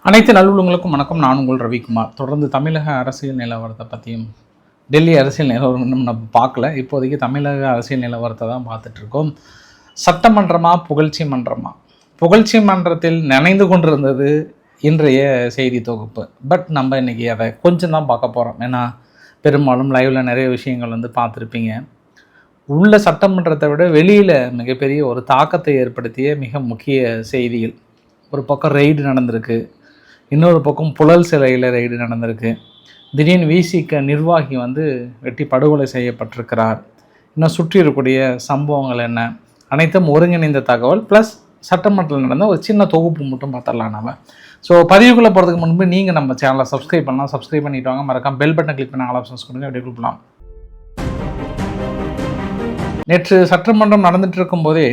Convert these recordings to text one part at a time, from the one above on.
அனைத்து நல்லுள்ளங்களுக்கும் வணக்கம். நான் உங்கள் ரவிக்குமார். தொடர்ந்து தமிழக அரசியல் நிலவரத்தை பற்றியும் டெல்லி அரசியல் நிலவரம் நம்ம பார்க்கல. இப்போதைக்கு தமிழக அரசியல் நிலவரத்தை தான் பார்த்துட்ருக்கோம். சட்டமன்றமா புகழ்ச்சி மன்றமா? புகழ்ச்சி மன்றத்தில் நினைந்து கொண்டிருந்தது இன்றைய செய்தி தொகுப்பு. பட் நம்ம இன்றைக்கி அதை கொஞ்சம் தான் பார்க்க போகிறோம். ஏன்னா பெரும்பாலும் லைவில் நிறைய விஷயங்கள் பார்த்துருப்பீங்க. உள்ள சட்டமன்றத்தை விட வெளியில் மிகப்பெரிய ஒரு தாக்கத்தை ஏற்படுத்திய மிக முக்கிய செய்திகள். ஒரு பக்கம் ரெய்டு நடந்திருக்கு, இன்னொரு பக்கம் புழல் சிலையில் ரெய்டு நடந்திருக்கு. திடீர்னு விசிக நிர்வாகி வெட்டி படுகொலை செய்யப்பட்டிருக்கிறார். இன்னும் சுற்றி இருக்கக்கூடிய சம்பவங்கள் என்ன, அனைத்தும் ஒருங்கிணைந்த தகவல் ப்ளஸ் சட்டமன்றத்தில் நடந்த ஒரு சின்ன தொகுப்பு மட்டும் பார்த்துடலாம் நம்ம. ஸோ பதிவுக்குள்ளே போகிறதுக்கு முன்பு நீங்கள் நம்ம சேனலை சப்ஸ்கிரைப் பண்ணலாம். சப்ஸ்கிரைப் பண்ணிட்டு வாங்க. மறக்காம பெல் பட்டனை கிளிக் பண்ண ஆல் ஆப்ஷன்ஸ் கொடுங்க. அப்படியே கொடுக்கலாம். நேற்று சட்டமன்றம் நடந்துட்டு இருக்கும்போதே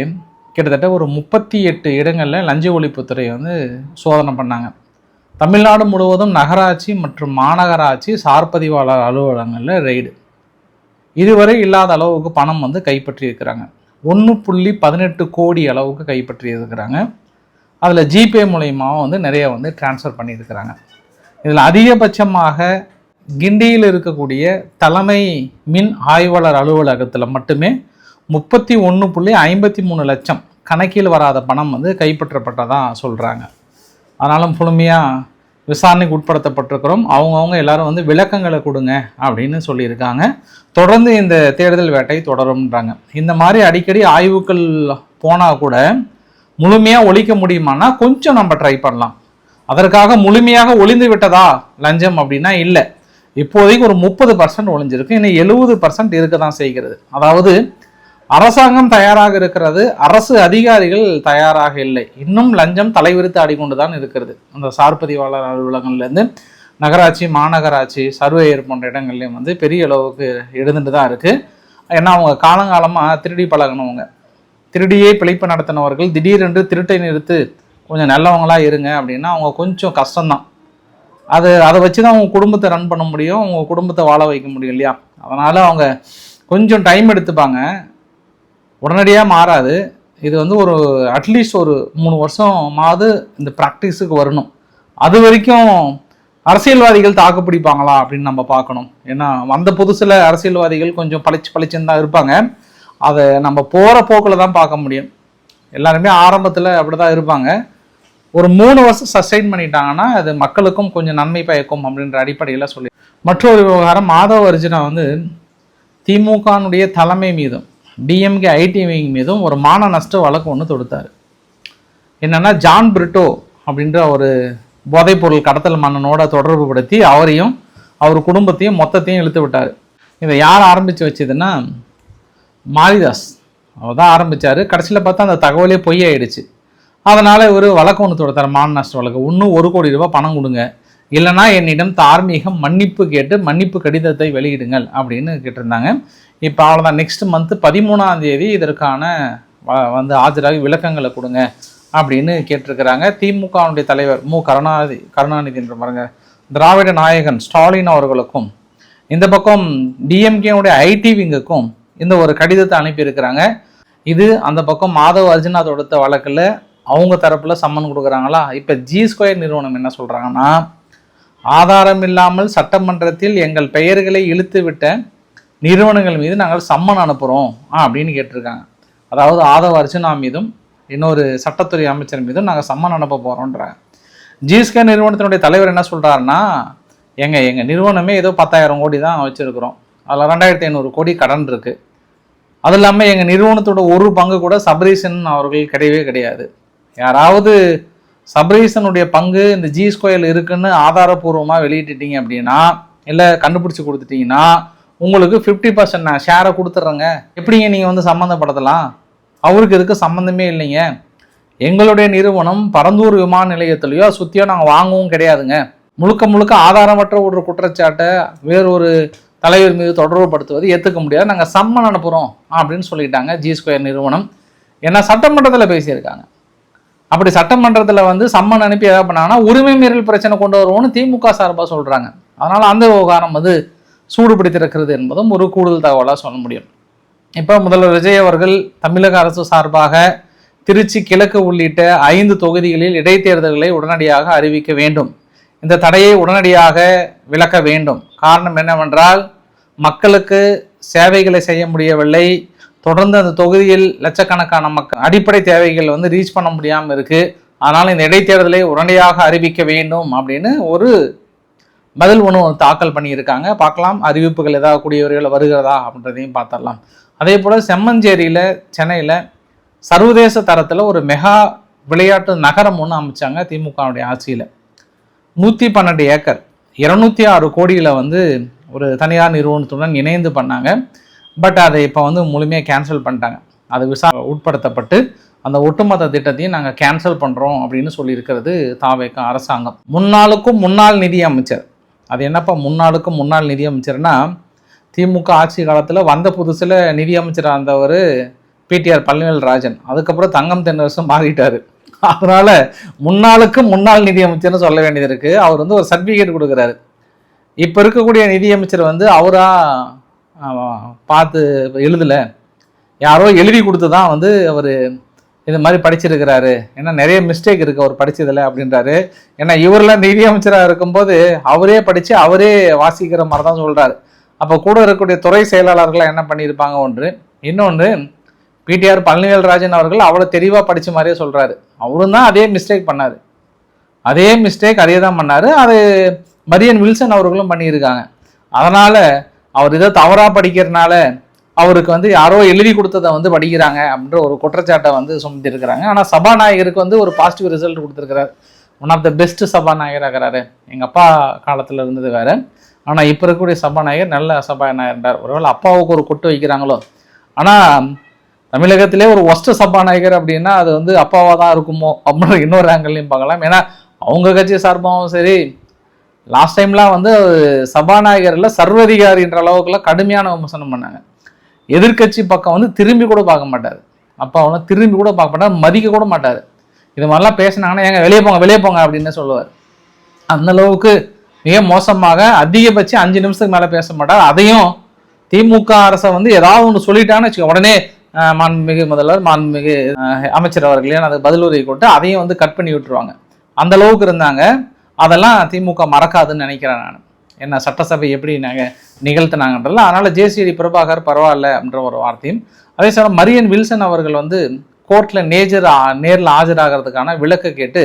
கிட்டத்தட்ட ஒரு 38 இடங்களில் லஞ்ச ஒழிப்புத்துறை சோதனை பண்ணாங்க. தமிழ்நாடு முழுவதும் நகராட்சி மற்றும் மாநகராட்சி சார்பதிவாளர் அலுவலகங்களில் ரெய்டு. இதுவரை இல்லாத அளவுக்கு பணம் கைப்பற்றி இருக்கிறாங்க. 1.18 கோடி அளவுக்கு கைப்பற்றி இருக்கிறாங்க. அதில் ஜிபே மூலயமாவும் நிறைய டிரான்ஸ்ஃபர் பண்ணியிருக்கிறாங்க. இதில் அதிகபட்சமாக கிண்டியில் இருக்கக்கூடிய தலைமை மின் ஆய்வாளர் அலுவலகத்தில் மட்டுமே 31.53 லட்சம் கணக்கில் வராத பணம் கைப்பற்றப்பட்டதாக சொல்கிறாங்க. ஆனாலும் முழுமையாக விசாரணைக்கு உட்படுத்தப்பட்டிருக்கிறோம். அவங்கவுங்க எல்லாரும் விளக்கங்களை கொடுங்க அப்படின்னு சொல்லியிருக்காங்க. தொடர்ந்து இந்த தேடுதல் வேட்டை தொடரும்ன்றாங்க. இந்த மாதிரி அடிக்கடி ஆய்வுகள் போனால் கூட முழுமையாக ஒழிக்க முடியுமானா கொஞ்சம் நம்ம ட்ரை பண்ணலாம். அதற்காக முழுமையாக ஒளிந்து விட்டதா லஞ்சம் அப்படின்னா இல்லை. இப்போதைக்கு ஒரு 30% ஒளிஞ்சிருக்கு. இன்னும் 70% இருக்க தான் செய்கிறது. அதாவது அரசாங்கம் தயாராக இருக்கிறது, அரசு அதிகாரிகள் தயாராக இல்லை. இன்னும் லஞ்சம் தலைவிரித்து ஆடிக்கொண்டு தான் இருக்கிறது. அந்த சார்பதிவாளர் அலுவலகங்கள்லேருந்து நகராட்சி, மாநகராட்சி, சர்வேயர் போன்ற இடங்கள்லையும் பெரிய அளவுக்கு எழுந்துட்டு தான் இருக்குது. ஏன்னா அவங்க காலங்காலமாக திருடி பழகினவங்க, திருடியே பிழைப்பு நடத்தினவர்கள் திடீரென்று திருட்டை நிறுத்து கொஞ்சம் நல்லவங்களாக இருங்க அப்படின்னா அவங்க கொஞ்சம் கஷ்டம்தான். அதை வச்சு தான் அவங்க குடும்பத்தை ரன் பண்ண முடியும், அவங்க குடும்பத்தை வாழ வைக்க முடியும் இல்லையா? அதனால் அவங்க கொஞ்சம் டைம் எடுத்துப்பாங்க, உடனடியாக மாறாது. இது ஒரு அட்லீஸ்ட் ஒரு 3 வருஷமாவது இந்த ப்ராக்டிஸுக்கு வரணும். அது வரைக்கும் அரசியல்வாதிகள் தாக்கு பிடிப்பாங்களா அப்படின்னு நம்ம பார்க்கணும். ஏன்னா வந்த புதுசில் அரசியல்வாதிகள் கொஞ்சம் பளிச்சுன்னு தான் இருப்பாங்க. அதை நம்ம போகிற போக்கில் தான் பார்க்க முடியும். எல்லாருமே ஆரம்பத்தில் அப்படி தான் இருப்பாங்க. ஒரு 3 வருஷம் சஸ்டெயின் பண்ணிட்டாங்கன்னா அது மக்களுக்கும் கொஞ்சம் நன்மை பயக்கும் அப்படின்ற அடிப்படையில் சொல்லி. மற்றொரு விவகாரம், மாதவ அர்ஜுனா திமுகனுடைய தலைமை மீதும் டிஎம்கே ஐடி விங் மீதும் ஒரு மான நஷ்ட வழக்கு ஒன்று தொடுத்தார். என்னென்னா ஜான் பிரிட்டோ அப்படின்ற ஒரு போதைப்பொருள் கடத்தல் மன்னனோட தொடர்பு படுத்தி அவரையும் அவர் குடும்பத்தையும் மொத்தத்தையும் இழுத்து விட்டார். இதை யார் ஆரம்பித்து வச்சதுன்னா மாரிதாஸ் அவர் தான் ஆரம்பித்தார். கடைசியில் பார்த்தா அந்த தகவலே பொய்யாயிடுச்சு. அதனால் ஒரு வழக்கு ஒன்று தொடுத்தார், மான நஷ்ட வழக்கு. இன்னும் 1 கோடி ரூபாய் பணம் கொடுங்க, இல்லைனா என்னிடம் தார்மீகம் மன்னிப்பு கேட்டு மன்னிப்பு கடிதத்தை வெளியிடுங்கள் அப்படின்னு கேட்டிருந்தாங்க. இப்போ அவ்வளோதான். நெக்ஸ்ட் மந்த் 13ஆம் தேதி இதற்கான ஆஜராகி விளக்கங்களை கொடுங்க அப்படின்னு கேட்டிருக்கிறாங்க. திமுகவுடைய தலைவர் கருணாநிதி என்ற பாருங்க, திராவிட நாயகன் ஸ்டாலின் அவர்களுக்கும் இந்த பக்கம் டிஎம்கேனுடைய ஐடி விங்குக்கும் இந்த ஒரு கடிதத்தை அனுப்பியிருக்கிறாங்க. இது அந்த பக்கம் மாதவ அர்ஜுனா தொடுத்த வழக்கில் அவங்க தரப்பில் சம்மன் கொடுக்குறாங்களா. இப்போ G2 நிறுவனம் என்ன சொல்கிறாங்கன்னா, ஆதாரம் இல்லாமல் சட்டமன்றத்தில் எங்கள் பெயர்களை இழுத்து விட்ட நிறுவனங்கள் மீது நாங்கள் சம்மன் அனுப்புகிறோம் அப்படின்னு கேட்டிருக்காங்க. அதாவது ஆதவ அர்ஜுனா மீதும் இன்னொரு சட்டத்துறை அமைச்சர் மீதும் நாங்கள் சம்மன் அனுப்ப போகிறோன்றாங்க. G2 நிறுவனத்தினுடைய தலைவர் என்ன சொல்கிறாருன்னா, எங்கள் நிறுவனமே ஏதோ 10,000 கோடி தான் வச்சுருக்கிறோம், அதில் 2,500 கோடி கடன் இருக்குது. அது இல்லாமல் எங்கள் நிறுவனத்தோட ஒரு பங்கு கூட சப்ரீசன் அவர்கள் கிடையவே கிடையாது. யாராவது சப்ரீசனுடைய பங்கு இந்த G2 இருக்குன்னு ஆதாரபூர்வமாக வெளியிட்டுட்டீங்க அப்படின்னா, இல்லை கண்டுபிடிச்சி கொடுத்துட்டீங்கன்னா உங்களுக்கு 50% நான் ஷேரை கொடுத்துட்றேங்க. எப்படிங்க நீங்கள் சம்மந்தப்படுத்தலாம்? அவருக்கு இதுக்கு சம்மந்தமே இல்லைங்க. எங்களுடைய நிறுவனம் பரந்தூர் விமான நிலையத்திலையோ சுற்றியோ நாங்கள் வாங்கவும் கிடையாதுங்க. முழுக்க ஆதாரமற்ற ஒரு குற்றச்சாட்டை வேறொரு தலைவர் மீது தொடர்பு படுத்துவது ஏற்றுக்க முடியாது, நாங்கள் சம்மன் அனுப்புகிறோம் அப்படின்னு சொல்லிட்டாங்க G2 நிறுவனம். ஏன்னா சட்டமன்றத்தில் பேசியிருக்காங்க. அப்படி சட்டமன்றத்தில் சம்மன் அனுப்பி எதாவது பண்ணாங்கன்னா உரிமை மீறல் பிரச்சனை கொண்டு வருவோம்னு திமுக சார்பாக சொல்கிறாங்க. அதனால் அந்த விவகாரம் சூடு பிடித்திருக்கிறது என்பதும் ஒரு கூடுதல் தகவலாக சொல்ல முடியும். இப்போ முதல்வர் விஜய் அவர்கள் தமிழக அரசு சார்பாக திருச்சி கிழக்கு உள்ளிட்ட 5 தொகுதிகளில் இடைத்தேர்தல்களை உடனடியாக அறிவிக்க வேண்டும். இந்த தடையை உடனடியாக விலக்க வேண்டும். காரணம் என்னவென்றால், மக்களுக்கு சேவைகளை செய்ய முடியவில்லை. தொடர்ந்து அந்த தொகுதியில் லட்சக்கணக்கான மக்கள் அடிப்படை தேவைகள் ரீச் பண்ண முடியாமல் இருக்கு. அதனால் இந்த இடைத்தேர்தலை உடனடியாக அறிவிக்க வேண்டும் அப்படின்னு ஒரு பதில் தாக்கல் பண்ணியிருக்காங்க. பார்க்கலாம் அறிவிப்புகள் ஏதாவது கூடியவர்கள் வருகிறதா அப்படின்றதையும் பார்த்துடலாம். அதே போல் செம்மஞ்சேரியில் சென்னையில் சர்வதேச தரத்தில் ஒரு மெகா விளையாட்டு நகரம் ஒன்று அமைச்சாங்க திமுகவுடைய ஆட்சியில். 112 ஏக்கர் 206 கோடியில் ஒரு தனியார் நிறுவனத்துடன் இணைந்து பண்ணாங்க. பட் அதை இப்போ முழுமையாக கேன்சல் பண்ணிட்டாங்க. அது உட்படுத்தப்பட்டு அந்த ஒட்டுமொத்த திட்டத்தையும் நாங்கள் கேன்சல் பண்ணுறோம் அப்படின்னு சொல்லியிருக்கிறது தாவேக அரசாங்கம். முன்னாளுக்கும் முன்னாள் நிதி அமைச்சர், அது என்னப்பா முன்னாளுக்கும் முன்னாள் நிதி அமைச்சர்னா, திமுக ஆட்சி காலத்தில் வந்த புதுசில் நிதி அமைச்சராக இருந்தவர் பிடிஆர் பழனிவேல்ராஜன், அதுக்கப்புறம் தங்கம் தென்னரசும் மாறிட்டார். அதனால் முன்னாளுக்கு முன்னாள் நிதி அமைச்சர்னு சொல்ல வேண்டியது இருக்குது. அவர் ஒரு சர்டிஃபிகேட் கொடுக்குறாரு. இப்போ இருக்கக்கூடிய நிதியமைச்சர் அவராக பார்த்து எழுதலை, யாரோ எழுதி கொடுத்து தான் அவர் இது மாதிரி படிச்சிருக்கிறாரு, ஏன்னா நிறைய மிஸ்டேக் இருக்குது அவர் படித்ததில்லை அப்படின்றாரு. ஏன்னா இவரெல்லாம் நிதியமைச்சராக இருக்கும்போது அவரே படித்து அவரே வாசிக்கிற மாதிரி தான் சொல்கிறாரு. அப்போ கூட இருக்கக்கூடிய துறை செயலாளர்கள்லாம் என்ன பண்ணியிருப்பாங்க ஒன்று. இன்னொன்று, பிடிஆர் பழனிவேல்ராஜன் அவர்கள் அவ்வளோ தெளிவாக படித்த மாதிரியே சொல்கிறாரு. அவரும் தான் அதே மிஸ்டேக் பண்ணார், அதே தான் பண்ணார். அது மரியன் வில்சன் அவர்களும் பண்ணியிருக்காங்க. அதனால் அவர் இதை தவறாக படிக்கிறதுனால அவருக்கு யாரோ எழுதி கொடுத்ததை படிக்கிறாங்க அப்படின்ற ஒரு குற்றச்சாட்டை சுமத்திருக்கிறாங்க. ஆனால் சபாநாயகருக்கு ஒரு பாசிட்டிவ் ரிசல்ட் கொடுத்துருக்கிறார். ஒன் ஆஃப் த பெஸ்ட் சபாநாயகர் ஆகிறாரு. எங்கள் அப்பா காலத்தில் இருந்தது வேறு, ஆனால் இப்போ இருக்கக்கூடிய சபாநாயகர் நல்ல சபாநாயகர். ஒருவேளை அப்பாவுக்கு ஒரு கொட்டு வைக்கிறாங்களோ. ஆனால் தமிழகத்திலே ஒரு ஒஸ்ட் சபாநாயகர் அப்படின்னா அது அப்பாவாக தான் இருக்குமோ அப்படின்ற இன்னொரு ஆங்கிள்லையும் பார்க்கலாம். ஏன்னா அவங்க கட்சி சார்பாகவும் சரி, லாஸ்ட் டைம்லாம் சபாநாயகரில் சர்வதிகாரின்ற அளவுக்குலாம் கடுமையான விமர்சனம் பண்ணாங்க. எதிர்கட்சி பக்கம் திரும்பி கூட பார்க்க மாட்டார். அப்பா திரும்பி கூட பார்க்க மாட்டார், மதிக்க கூட மாட்டார். இது மாதிரிலாம் பேசினாங்கன்னா எங்க வெளியே போங்க அப்படின்னு சொல்லுவார். அந்த அளவுக்கு மிக மோசமாக அதிகபட்சம் 5 நிமிஷத்துக்கு மேலே பேச மாட்டார். அதையும் திமுக அரசை ஏதாவது ஒன்று சொல்லிட்டாங்கன்னு வச்சுக்கோ, உடனே மாண்புமிகு முதல்வர் மாண்புமிகு அமைச்சர் அவர்களே அது பதில் உரை கொண்டு அதையும் கட் பண்ணி விட்டுருவாங்க. அந்த அளவுக்கு இருந்தாங்க. அதெல்லாம் திமுக மறக்காதுன்னு நினைக்கிறேன் நான். என்ன சட்டசபை எப்படி நாங்கள் நிகழ்த்தினாங்கன்றல. அதனால் ஜேசிடி பிரபாகர் பரவாயில்ல அப்படின்ற ஒரு வார்த்தையும், அதே சமயம் மரியன் வில்சன் அவர்கள் கோர்ட்டில் நேரில் ஆஜராகிறதுக்கான விலக்கு கேட்டு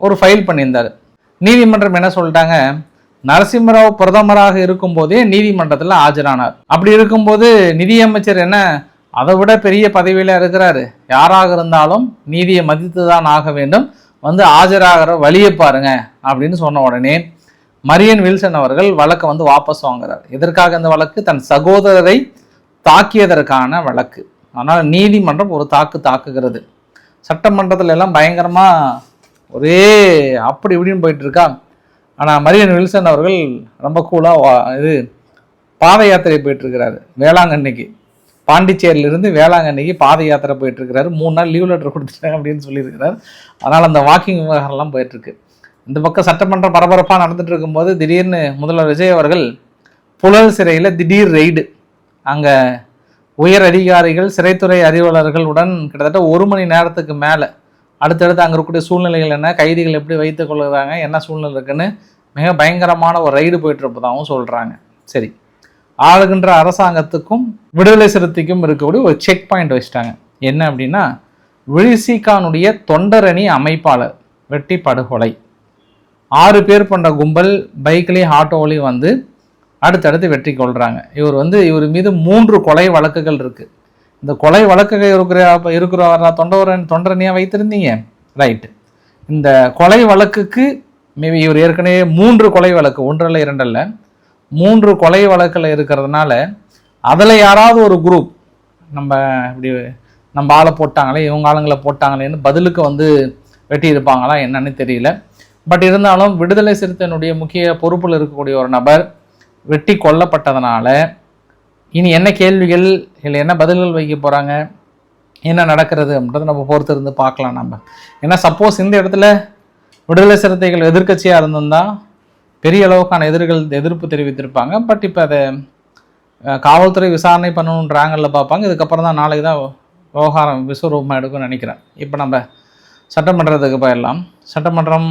ஒரு ஃபைல் பண்ணியிருந்தார். நீதிமன்றம் என்ன சொல்லிட்டாங்க, நரசிம்மராவ் பிரதமராக இருக்கும்போதே நீதிமன்றத்தில் ஆஜரானார். அப்படி இருக்கும்போது நிதியமைச்சர் என்ன அதை விட பெரிய பதவியில் இருக்கிறாரு, யாராக இருந்தாலும் நீதியை மதித்து தான் ஆக வேண்டும், ஆஜராகிற வழியை பாருங்க அப்படின்னு சொன்ன உடனே மரியன் வில்சன் அவர்கள் வழக்கை வாபஸ் வாங்குறார். எதற்காக இந்த வழக்கு? தன் சகோதரரை தாக்கியதற்கான வழக்கு. அதனால் நீதிமன்றம் ஒரு தாக்குகிறது. சட்டமன்றத்தில் எல்லாம் பயங்கரமாக ஒரே அப்படி இப்படின்னு போயிட்டு இருக்கா. ஆனால் மரியன் வில்சன் அவர்கள் ரொம்ப கூலாக பாத யாத்திரை போயிட்டுருக்கிறாரு. வேளாங்கண்ணிக்கு, பாண்டிச்சேரியிலிருந்து வேளாங்கண்ணிக்கு பாத யாத்திரை போயிட்டுருக்கிறாரு. 3 நாள் லீவ் லெட்டர் கொடுத்துட்டாங்க அப்படின்னு சொல்லியிருக்கிறார். அதனால் அந்த வாக்கிங் விவகாரம்லாம் போயிட்டுருக்கு. இந்த பக்கம் சட்டமன்றம் பரபரப்பாக நடந்துட்டு இருக்கும்போது திடீர்னு முதல்வர் விஜய் அவர்கள் புழல் சிறையில் திடீர் ரெய்டு. அங்கே உயர் அதிகாரிகள், சிறைத்துறை அறிவாளர்களுடன் கிட்டத்தட்ட 1 மணி நேரத்துக்கு மேலே அடுத்தடுத்து அங்கே இருக்கக்கூடிய சூழ்நிலைகள் என்ன, கைதிகள் எப்படி வைத்துக் கொள்கிறாங்க, என்ன சூழ்நிலை இருக்குன்னு மிக பயங்கரமான ஒரு ரைடு போயிட்டுருப்பதாகவும் சொல்கிறாங்க. சரி, ஆளுகின்ற அரசாங்கத்துக்கும் விடுதலை சிறுத்தைக்கும் இருக்கக்கூடிய ஒரு செக் பாயிண்ட் வச்சுட்டாங்க. என்ன அப்படின்னா, விழிசிகானுடைய தொண்டரணி அமைப்பாளர் வெட்டி படுகொலை. 6 பேர் கொண்ட கும்பல் பைக்லேயும் ஆட்டோவிலையும் அடுத்தடுத்து வெற்றி கொள்கிறாங்க. இவர் மீது 3 கொலை வழக்குகள் இருக்குது. இந்த கொலை வழக்குகள் இருக்கிற தொண்டரணியாக வைத்திருந்தீங்க, ரைட்டு. இந்த கொலை வழக்குக்கு மேபி இவர் ஏற்கனவே 3 கொலை வழக்கு, 1 இல்லை 2 இல்லை 3 கொலை வழக்கில் இருக்கிறதுனால அதில் யாராவது ஒரு குரூப் நம்ம ஆளை போட்டாங்களே, இவங்க ஆளுங்களை போட்டாங்களேன்னு பதிலுக்கு வெட்டி இருப்பாங்களா என்னன்னு தெரியல. பட் இருந்தாலும் விடுதலை சிறுத்தையினுடைய முக்கிய பொறுப்பில் இருக்கக்கூடிய ஒரு நபர் வெட்டி கொல்லப்பட்டதுனால இனி என்ன கேள்விகள் இல்லை என்ன பதில்கள் வைக்க போகிறாங்க, என்ன நடக்கிறது அப்படின்றத நம்ம பொறுத்து இருந்து பார்க்கலாம் நம்ம. ஏன்னா சப்போஸ் இந்த இடத்துல விடுதலை சிறுத்தைகள் எதிர்க்கட்சியாக இருந்திருந்தால் பெரிய அளவுக்கான எதிர்ப்பு தெரிவித்திருப்பாங்க. பட் இப்போ அதை காவல்துறை விசாரணை பண்ணணுன்ற ஆங்கிளில் பார்ப்பாங்க. இதுக்கப்புறம் தான் நாளைக்கு தான் விவகாரம் விஸ்வரூபமாக எடுக்கும்னு நினைக்கிறேன். இப்போ நம்ம சட்டமன்றத்துக்கு போயிடலாம். சட்டமன்றம்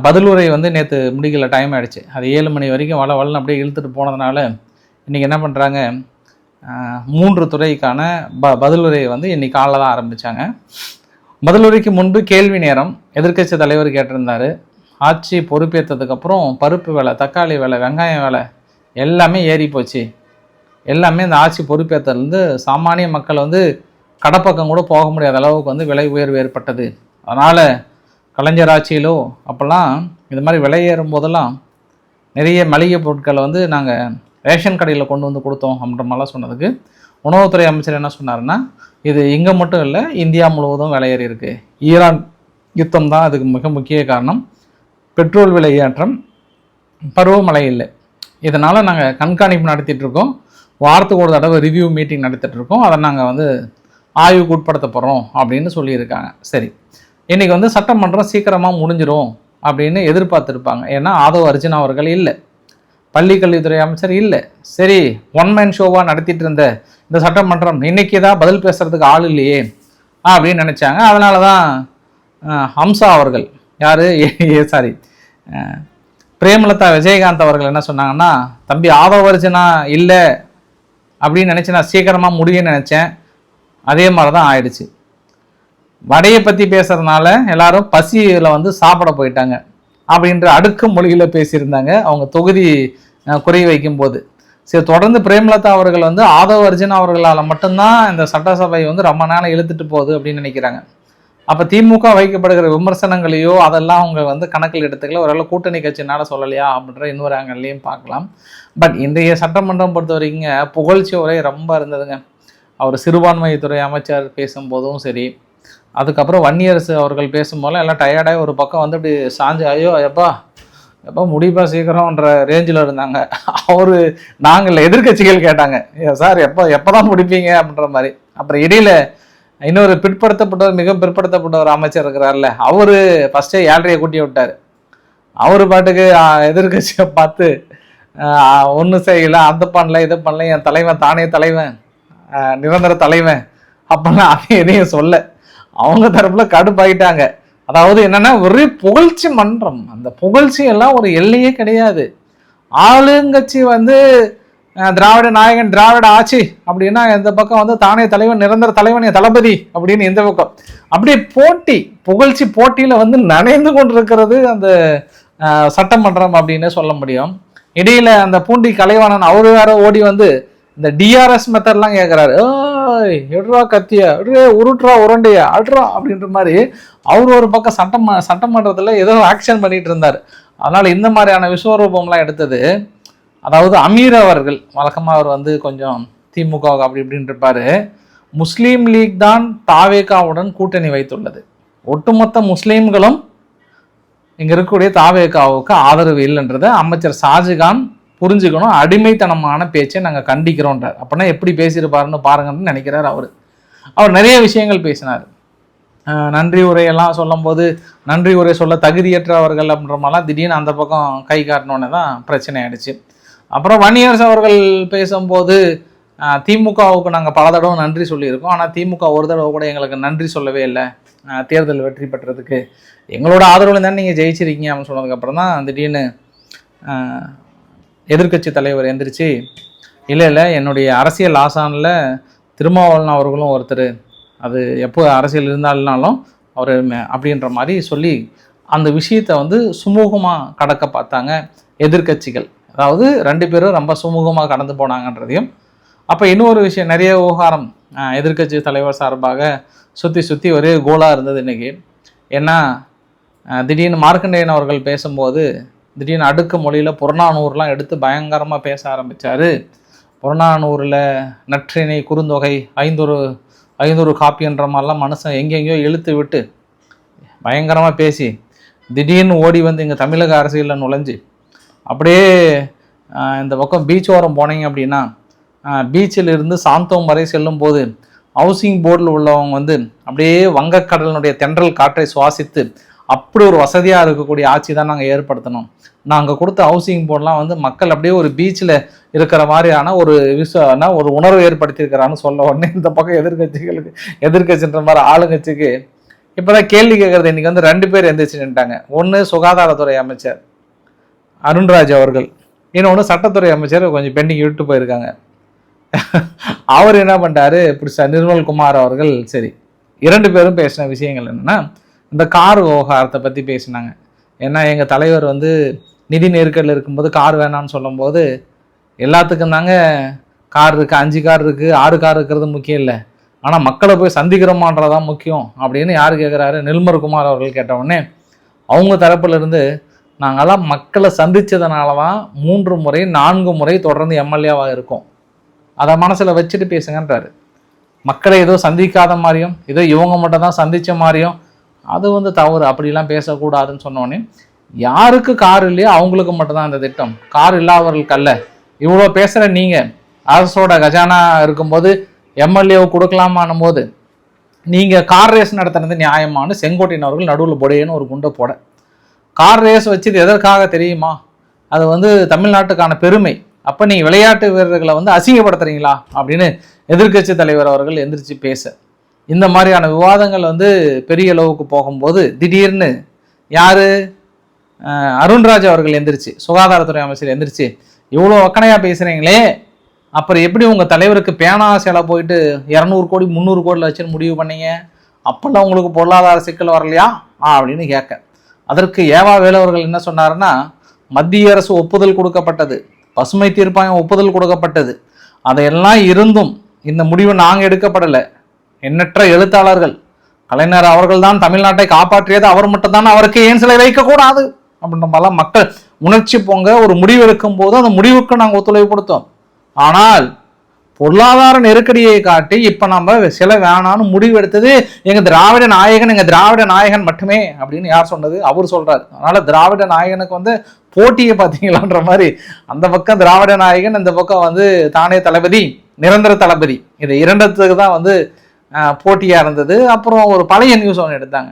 பதிலுரை வந்து நேற்று முடிக்கல, டைம் ஆகிடுச்சு. அது 7 மணி வரைக்கும் வளன்னு அப்படியே இழுத்துட்டு போனதுனால இன்றைக்கி என்ன பண்ணுறாங்க, 3 துறைக்கான பதிலுரையை வந்து இன்றைக்கி காலைல தான் ஆரம்பித்தாங்க. பதிலுரைக்கு முன்பு கேள்வி நேரம் எதிர்க்கட்சி தலைவர் கேட்டிருந்தார். ஆட்சி பொறுப்பேற்றதுக்கப்புறம் பருப்பு விலை, தக்காளி விலை, வெங்காயம் விலை எல்லாமே ஏறி போச்சு. எல்லாமே இந்த ஆட்சி பொறுப்பேற்றதுலேருந்து சாமானிய மக்கள் வந்து கடப்பக்கம் கூட போக முடியாத அளவுக்கு வந்து விலை உயர்வு ஏற்பட்டது. அதனால் கலைஞர் ஆட்சியிலோ அப்போல்லாம் இது மாதிரி விலை ஏறும் போதெல்லாம் நிறைய மளிகை பொருட்களை வந்து நாங்கள் ரேஷன் கடையில் கொண்டு வந்து கொடுத்தோம் அப்படின்ற மாதிரிலாம் சொன்னதுக்கு உணவுத்துறை அமைச்சர் என்ன சொன்னார்னா, இது இங்கே மட்டும் இல்லை, இந்தியா முழுவதும் விலை ஏறி இருக்குது. ஈரான் யுத்தம் தான் அதுக்கு மிக முக்கிய காரணம். பெட்ரோல் விலை ஏற்றம், பருவமழை இல்லை. இதனால் நாங்கள் கண்காணிப்பு நடத்திட்டுருக்கோம். வாரத்துக்கு ஒரு தடவை ரிவ்யூ மீட்டிங் நடத்திட்டுருக்கோம். அதை நாங்கள் வந்து ஆய்வுக்கு உட்படுத்த போகிறோம் அப்படின்னு சொல்லியிருக்காங்க. சரி, இன்றைக்கி வந்து சட்டமன்றம் சீக்கிரமாக முடிஞ்சிடும் அப்படின்னு எதிர்பார்த்துருப்பாங்க. ஏன்னா ஆதவ் அர்ஜுனா அவர்கள் இல்லை, பள்ளிக்கல்வித்துறை அமைச்சர் இல்லை. சரி, ஒன் மேன் ஷோவாக நடத்திட்டு இருந்த இந்த சட்டமன்றம் இன்றைக்கி தான் பதில் பேசுகிறதுக்கு ஆள் இல்லையே அப்படின்னு நினச்சாங்க. அதனால தான் ஹம்சா அவர்கள், பிரேமலதா விஜயகாந்த் அவர்கள் என்ன சொன்னாங்கன்னா, தம்பி ஆதவ் அர்ஜுனா இல்லை அப்படின்னு நினச்சி நான் சீக்கிரமாக முடியும்னு நினச்சேன். அதே மாதிரி தான் ஆயிடுச்சு. வடையை பற்றி பேசுறதுனால எல்லாரும் பசியில் வந்து சாப்பிட போயிட்டாங்க அப்படின்ற அடுக்கு மொழியில் பேசியிருந்தாங்க அவங்க தொகுதி குறை வைக்கும்போது. சரி, தொடர்ந்து பிரேமலதா அவர்கள் வந்து ஆதவ் அர்ஜுனா அவர்களால் மட்டும்தான் இந்த சட்டசபை வந்து ரொம்ப நேரம் இழுத்துட்டு போகுது அப்படின்னு நினைக்கிறாங்க. அப்போ திமுக வைக்கப்படுகிற விமர்சனங்களையோ அதெல்லாம் அவங்க வந்து கணக்கில் எடுத்துக்கல. ஒருவேளை கூட்டணி கட்சினால சொல்லலையா அப்படின்ற இன்னொரு ஆங்கிள்லையும் பார்க்கலாம். பட் இன்றைய சட்டமன்றம் பொறுத்த வரைக்குங்க புகழ்ச்சி உரை ரொம்ப இருந்ததுங்க. அவர் சிறுபான்மைத்துறை அமைச்சர் பேசும்போதும் சரி, அதுக்கப்புறம் வன்னியரசு அவர்கள் பேசும்போது எல்லாம் டயர்டாகி ஒரு பக்கம் வந்து இப்படி சாஞ்சு ஐயோ எப்பா முடிப்பா சீக்கிரம்ன்ற ரேஞ்சில் இருந்தாங்க. நாங்கள் எதிர்கட்சிகள் கேட்டாங்க, சார் எப்போ தான் முடிப்பீங்க அப்படின்ற மாதிரி. அப்புறம் இடையில இன்னொரு பிற்படுத்தப்பட்டவர், மிக பிற்படுத்தப்பட்ட ஒரு அமைச்சர் இருக்கிறார்ல, அவர் ஃபஸ்ட்டே 7:30 கூட்டி விட்டார். அவர் பாட்டுக்கு எதிர்கட்சியை பார்த்து ஒன்றும் செய்யலை, அது பண்ணல இது பண்ணல, என் தலைவன் தானே தலைவன், நிரந்தர தலைவன் அப்பெல்லாம் அதையும் எதையும் சொல்ல அவங்க தரப்புல கடுப்பாயிட்டாங்க. அதாவது என்னன்னா ஒரே புகழ்ச்சி மன்றம். அந்த புகழ்ச்சி எல்லாம் ஒரு எல்லையே கிடையாது. ஆளுங்கட்சி வந்து திராவிட நாயகன், திராவிட ஆட்சி அப்படின்னா இந்த பக்கம் வந்து தானே தலைவன், நிரந்தர தலைவன், என் தளபதி அப்படின்னு இந்த பக்கம் அப்படியே போட்டி, புகழ்ச்சி போட்டியில வந்து நனைந்து கொண்டிருக்கிறது அந்த சட்டமன்றம் அப்படின்னு சொல்ல முடியும். இடையில அந்த பூண்டி கலைவாணன் அவரு வேற ஓடி வந்து இந்த டிஆர்எஸ் மெத்தட்லாம் கேட்குறாரு, எடுறா கத்தியா, உருட்டுறா உருண்டையா அடுறா அப்படின்ற மாதிரி அவர் ஒரு பக்கம் சட்டமன்றத்தில் ஏதோ ஆக்ஷன் பண்ணிட்டு இருந்தார். அதனால இந்த மாதிரியான விஸ்வரூபம்லாம் எடுத்தது. அதாவது அமீர் அவர்கள் வழக்கமாக அவர் வந்து கொஞ்சம் திமுக அப்படி இப்படின்னு இருப்பாரு. முஸ்லீம் லீக் தான் தாவேகாவுடன் கூட்டணி வைத்துள்ளது. ஒட்டுமொத்த முஸ்லீம்களும் இங்கே இருக்கக்கூடிய தாவேகாவுக்கு ஆதரவு இல்லைன்றதை அமைச்சர் ஷாஜகான் புரிஞ்சுக்கணும். அடிமைத்தனமான பேச்சை நாங்கள் கண்டிக்கிறோன்றார். அப்படின்னா எப்படி பேசியிருப்பாருன்னு பாருங்கன்னு நினைக்கிறார் அவர் நிறைய விஷயங்கள் பேசினார். நன்றி உரையெல்லாம் சொல்லும் போது நன்றி உரை சொல்ல தகுதியற்றவர்கள் அப்படின்ற மாதிரிலாம் திடீர்னு அந்த பக்கம் கை காட்டினோன்னே தான் பிரச்சனை ஆயிடுச்சு. அப்புறம் வன்னியரசு அவர்கள் பேசும்போது திமுகவுக்கு நாங்கள் பல தடவை நன்றி சொல்லியிருக்கோம், ஆனால் திமுக ஒரு தடவை கூட எங்களுக்கு நன்றி சொல்லவே இல்லை, தேர்தல் வெற்றி பெற்றதுக்கு எங்களோட ஆதரவில் தானே நீங்கள் ஜெயிச்சிருக்கீங்க அப்படின்னு சொன்னதுக்கப்புறம் தான் திடீர்னு எதிர்கட்சி தலைவர் எந்திரிச்சு இல்லை என்னுடைய அரசியல் ஆசானில் திருமாவளவன் அவர்களும் ஒருத்தர், அது எப்போ அரசியல் இருந்தாலும் அவர் அப்படின்ற மாதிரி சொல்லி அந்த விஷயத்தை வந்து சுமூகமாக கடக்க பார்த்தாங்க எதிர்கட்சிகள். அதாவது 2 பேரும் ரொம்ப சுமூகமாக கடந்து போனாங்கன்றதையும். அப்போ இன்னொரு விஷயம், நிறைய விவகாரம் எதிர்கட்சி தலைவர் சார்பாக சுற்றி ஒரே கோலாக இருந்தது இன்றைக்கி. ஏன்னா திடீர்னு மார்க்கண்டேயன் அவர்கள் பேசும்போது திடீர்னு அடுக்கு மொழியில் புறநானூறுலாம் எடுத்து பயங்கரமாக பேச ஆரம்பித்தார். புறநானூரில் நற்றிணை, குறுந்தொகை, 500 காப்பின்ற மாதிரிலாம் மனுஷன் எங்கெங்கேயோ இழுத்து விட்டு பயங்கரமாக பேசி திடீர்னு ஓடி வந்து இங்கே தமிழக அரசியலில் நுழைஞ்சு அப்படியே இந்த பக்கம் பீச் ஓரம் போனீங்க அப்படின்னா பீச்சில் இருந்து சாந்தோம் வரை செல்லும் போது ஹவுசிங் போர்டில் உள்ளவங்க வந்து அப்படியே வங்கக்கடலினுடைய தென்றல் காற்றை சுவாசித்து அப்படி ஒரு வசதியாக இருக்கக்கூடிய ஆட்சி தான் நாங்கள் ஏற்படுத்தணும். நாங்கள் கொடுத்த ஹவுசிங் போர்டெலாம் வந்து மக்கள் அப்படியே ஒரு பீச்சில் இருக்கிற மாதிரியான ஒரு ஒரு உணர்வு ஏற்படுத்தியிருக்கிறான்னு சொல்ல உடனே இந்த பக்கம் எதிர்கட்சின்ற மாதிரி ஆளுங்கட்சிக்கு இப்போதான் கேள்வி கேட்கறது. இன்னைக்கு வந்து 2 பேர் எந்திரிச்சு நின்ட்டாங்க. ஒன்று சுகாதாரத்துறை அமைச்சர் அருண்ராஜ் அவர்கள், இன்னொன்று சட்டத்துறை அமைச்சர் கொஞ்சம் பெண்டிங் விட்டு போயிருக்காங்க. அவர் என்ன பண்ணிட்டாரு, நிர்மல்குமார் அவர்கள். சரி, 2 பேரும் பேசின விஷயங்கள் என்னன்னா, இந்த கார் விவகாரத்தை பற்றி பேசினாங்க. ஏன்னா எங்கள் தலைவர் வந்து நிதி நெருக்கடில் இருக்கும்போது கார் வேணான்னு சொல்லும்போது, எல்லாத்துக்கும் தாங்க கார் இருக்குது, 5 கார் இருக்குது, 6 கார் இருக்கிறது முக்கியம் இல்லை, ஆனால் மக்களை போய் சந்திக்கிறோமான்றதான் முக்கியம் அப்படின்னு யார் கேட்குறாரு, நிர்மல்குமார் அவர்கள் கேட்டவுடனே அவங்க தரப்புல இருந்து, நாங்கள்லாம் மக்களை சந்தித்ததுனால தான் 3 முறை 4 முறை தொடர்ந்து எம்எல்ஏவாக இருக்கோம், அதை மனசில் வச்சுட்டு பேசுங்கன்றாரு. மக்களை ஏதோ சந்திக்காத மாதிரியும் ஏதோ இவங்க மட்டும் தான் சந்தித்த மாதிரியும் அது வந்து தவறு, அப்படிலாம் பேசக்கூடாதுன்னு சொன்னோடனே, யாருக்கு கார் இல்லையோ அவங்களுக்கு மட்டும்தான் அந்த திட்டம், கார் இல்லாதவர்களுக்கு அல்ல. இவ்வளோ பேசுகிற நீங்கள் அரசோட கஜானா இருக்கும்போது எம்எல்ஏவை கொடுக்கலாமான்னும் போது நீங்கள் கார் ரேஸ் நடத்துறது நியாயமானு செங்கோட்டையன் அவர்கள் நடுவில் பொடையன்னு ஒரு குண்டை போட. கார் ரேஸ் வச்சது எதற்காக தெரியுமா, அது வந்து தமிழ்நாட்டுக்கான பெருமை, அப்போ நீங்கள் விளையாட்டு வீரர்களை வந்து அசிங்கப்படுத்துறீங்களா அப்படின்னு எதிர்க்கட்சி தலைவர் அவர்கள் எந்திரிச்சு பேச. இந்த மாதிரியான விவாதங்கள் வந்து பெரிய அளவுக்கு போகும்போது திடீர்னு யார், அருண்ராஜ் அவர்கள் எந்திரிச்சு, சுகாதாரத்துறை அமைச்சர் எந்திரிச்சு, இவ்வளோ வக்கனையாக பேசுகிறீங்களே, அப்புறம் எப்படி உங்கள் தலைவருக்கு பேனா சேலை போயிட்டு 200 கோடி 300 கோடியில் வச்சுன்னு முடிவு பண்ணீங்க, அப்போல்லாம் உங்களுக்கு பொருளாதார சிக்கல் வரலையா அப்படின்னு கேட்க. அதற்கு ஏவா வேலு அவர்கள் என்ன சொன்னாருன்னா, மத்திய அரசு ஒப்புதல் கொடுக்கப்பட்டது, பசுமை தீர்ப்பாயம் ஒப்புதல் கொடுக்கப்பட்டது, அதையெல்லாம் இருந்தும் இந்த முடிவு நாங்கள் எடுக்கப்படலை, எண்ணற்ற எழுத்தாளர்கள், கலைஞர் அவர்கள் தான் தமிழ்நாட்டை காப்பாற்றியது, அவர் மட்டும்தான், அவருக்கு ஏன் சிலை வைக்கக்கூடாது அப்படின்ற மாதிரிலாம் மக்கள் உணர்ச்சி பொங்க ஒரு முடிவு எடுக்கும் போது அந்த முடிவுக்கு நாங்கள் ஒத்துழைப்பு கொடுத்தோம். ஆனால் பொருளாதார நெருக்கடியை காட்டி இப்ப நம்ம சிலை வேணான்னு முடிவு எடுத்தது எங்க திராவிட நாயகன் மட்டுமே அப்படின்னு யார் சொன்னது, அவர் சொல்றாரு. அதனால திராவிட நாயகனுக்கு வந்து போட்டியை பார்த்தீங்களான்ற மாதிரி அந்த பக்கம் திராவிட நாயகன், இந்த பக்கம் வந்து தானே தளபதி, நிரந்தர தளபதி, இது 2த்துக்கு தான் வந்து போட்டியா இருந்தது. அப்புறம் ஒரு பழைய நியூஸ் ஒன்று எடுத்தாங்க,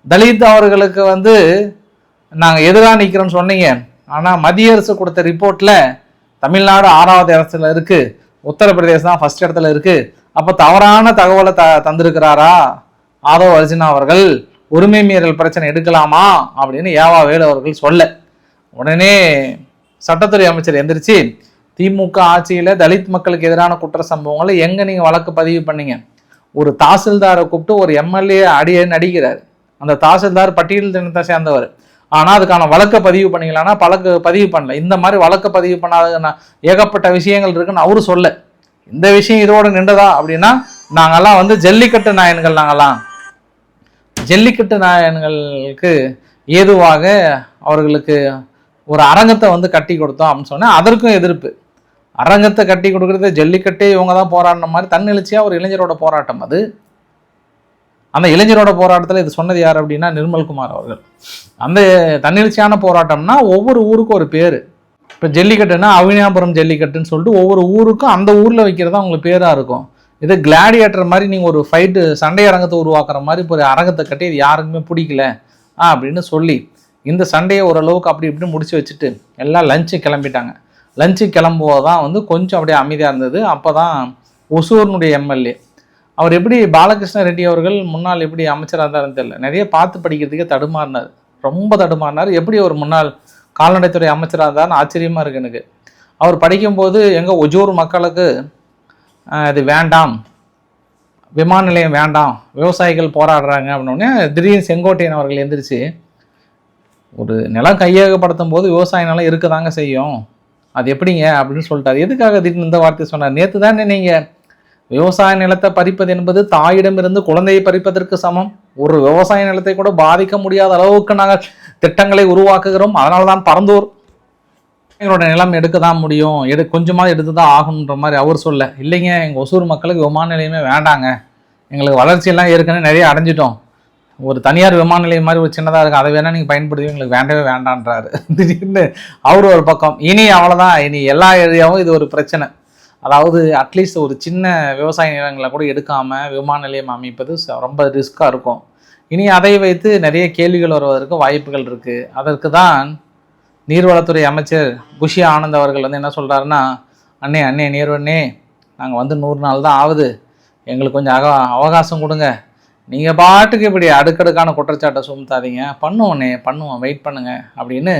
தலித் அவர்களுக்கு வந்து நாங்கள் எதிராக நிற்கிறோம்னு சொன்னீங்க, ஆனால் மத்திய அரசு கொடுத்த ரிப்போர்ட்ல தமிழ்நாடு 6வது இடத்துல இருக்கு, உத்தரப்பிரதேசம் தான் ஃபர்ஸ்ட் இடத்துல இருக்கு, அப்போ தவறான தகவலை தந்திருக்கிறாரா ஆதவ் அர்ஜுனா அவர்கள், உரிமை மீறல் பிரச்சனை எடுக்கலாமா அப்படின்னு ஏவா வேலு அவர்கள் சொல்ல. உடனே சட்டத்துறை அமைச்சர் எந்திரிச்சு, திமுக ஆட்சியில் தலித் மக்களுக்கு எதிரான குற்ற சம்பவங்களை எங்கே நீங்கள் வழக்கு பதிவு பண்ணீங்க, ஒரு தாசில்தாரை கூப்பிட்டு ஒரு எம்எல்ஏ நடிக்கிறார், அந்த தாசில்தார் பட்டியல் தினத்தை சேர்ந்தவர், ஆனால் அதுக்கான வழக்கை பதிவு பண்ணிக்கலான்னா வழக்கு பதிவு பண்ணல. இந்த மாதிரி வழக்கை பதிவு பண்ணாத ஏகப்பட்ட விஷயங்கள் இருக்குன்னு அவரு சொல்ல. இந்த விஷயம் இதோட நின்றதா அப்படின்னா, நாங்கெல்லாம் வந்து ஜல்லிக்கட்டு நாயன்கள், நாங்கெல்லாம் ஜல்லிக்கட்டு நாயன்களுக்கு ஏதுவாக அவர்களுக்கு ஒரு அரங்கத்தை வந்து கட்டி கொடுத்தோம் அப்படின்னு சொன்னால் அதற்கும் எதிர்ப்பு. அரங்கத்தை கட்டி கொடுக்கறது ஜல்லிக்கட்டே இவங்க தான் போராடின மாதிரி தன்னெழுச்சியாக ஒரு இளைஞரோட போராட்டம் அது. அந்த இளைஞரோட போராட்டத்தில் இது சொன்னது யார் அப்படின்னா நிர்மல்குமார் அவர்கள். அந்த தன்னெழுச்சியான போராட்டம்னா ஒவ்வொரு ஊருக்கும் ஒரு பேர். இப்போ ஜல்லிக்கட்டுன்னா அவினாபுரம் ஜல்லிக்கட்டுன்னு சொல்லிட்டு ஒவ்வொரு ஊருக்கும் அந்த ஊரில் வைக்கிறதா அவங்களுக்கு பேராக இருக்கும். இது கிளாடியேட்டர் மாதிரி நீங்கள் ஒரு ஃபைட்டு சண்டை அரங்கத்தை உருவாக்குற மாதிரி இப்போ ஒரு அரங்கத்தை கட்டி இது யாருக்குமே பிடிக்கல அப்படின்னு சொல்லி இந்த சண்டையை ஓரளவுக்கு அப்படி இப்படி முடிச்சு வச்சுட்டு எல்லாம் லஞ்சு கிளம்பிட்டாங்க. லஞ்சு கிளம்பும்போது தான் வந்து கொஞ்சம் அப்படியே அமைதியாக இருந்தது. அப்போ தான் ஒசூர்னுடைய எம்எல்ஏ அவர் எப்படி பாலகிருஷ்ண ரெட்டி அவர்கள் முன்னாள் எப்படி அமைச்சராக இருந்தாருன்னு தெரியல, நிறைய பார்த்து படிக்கிறதுக்கே தடுமாறினார், ரொம்ப தடுமாறினார். எப்படி ஒரு முன்னாள் கால்நடைத்துறை அமைச்சராக இருந்தார்னு ஆச்சரியமாக இருக்குது எனக்கு. அவர் படிக்கும்போது எங்கள் ஒசூர் மக்களுக்கு இது வேண்டாம், விமான நிலையம் வேண்டாம், விவசாயிகள் போராடுறாங்க அப்படின்னோடனே திடீர்னு செங்கோட்டையன் அவர்கள் எந்திரிச்சு, ஒரு நிலம் கையகப்படுத்தும் போது விவசாய நிலம் இருக்க தாங்க செய்யும், அது எப்படிங்க அப்படின்னு சொல்லிட்டார். எதுக்காக திடீர்னு இந்த வார்த்தை சொன்னார்? நேற்று தானே நீங்கள் விவசாய நிலத்தை பறிப்பது என்பது தாயிடமிருந்து குழந்தையை பறிப்பதற்கு சமம், ஒரு விவசாய நிலத்தை கூட பாதிக்க முடியாத அளவுக்கு நாங்கள் திட்டங்களை உருவாக்குகிறோம், அதனால தான் பரந்தூர் எங்களோட நிலம் எடுக்க தான் முடியும், கொஞ்சமாக எடுத்து தான் ஆகணுன்ற மாதிரி அவர் சொல்ல. இல்லைங்க, எங்கள் ஒசூர் மக்களுக்கு விமான நிலையமே வேண்டாங்க, எங்களுக்கு வளர்ச்சியெல்லாம் ஏற்கனவே நிறைய அடைஞ்சிட்டோம், ஒரு தனியார் விமான நிலையம் மாதிரி ஒரு சின்னதாக இருக்குது, அதை வேணால் நீங்கள் பயன்படுத்தி எங்களுக்கு வேண்டவே வேண்டான்றாரு. திடீர்னு அவர் ஒரு பக்கம், இனி அவ்வளோதான், இனி எல்லா ஏரியாவும் இது ஒரு பிரச்சனை, அதாவது அட்லீஸ்ட் ஒரு சின்ன விவசாய நிலங்களை கூட எடுக்காமல் விமான நிலையம் அமைப்பது ரொம்ப ரிஸ்க்காக இருக்கும். இனி அதை வைத்து நிறைய கேள்விகள் வருவதற்கு வாய்ப்புகள் இருக்குது. அதற்கு தான் நீர்வளத்துறை அமைச்சர் குஷி ஆனந்த் அவர்கள் வந்து என்ன சொல்கிறாருன்னா, அண்ணே அண்ணே நேருவண்ணே நாங்கள் வந்து 100 நாள் தான் ஆகுது, எங்களுக்கு கொஞ்சம் அவகாசம் கொடுங்க, நீங்கள் பாட்டுக்கு இப்படி அடுக்கடுக்கான குற்றச்சாட்டை சுமத்தாதீங்க, பண்ணுவோண்ணே பண்ணுவோம், வெயிட் பண்ணுங்க அப்படின்னு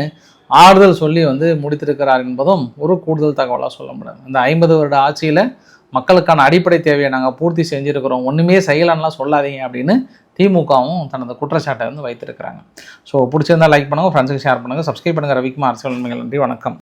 ஆறுதல் சொல்லி வந்து முடித்திருக்கிறார் என்பதும் ஒரு கூடுதல் தகவலாக சொல்ல முடியாது. இந்த 50 வருட ஆட்சியில் மக்களுக்கான அடிப்படை தேவையை நாங்கள் பூர்த்தி செஞ்சுருக்கிறோம், ஒன்றுமே செய்யலான்லாம் சொல்லாதீங்க அப்படின்னு திமுகவும் தனது குற்றச்சாட்டை வந்து வைத்திருக்கிறாங்க. ஸோ பிடிச்சிருந்தா லைக் பண்ணுங்கள், ஃப்ரெண்ட்ஸுக்கு ஷேர் பண்ணுங்கள், சப்ஸ்கிரைப் பண்ணுங்கள். ரவிக்குமார் அரசியல் உண்மைகள். நன்றி, வணக்கம்.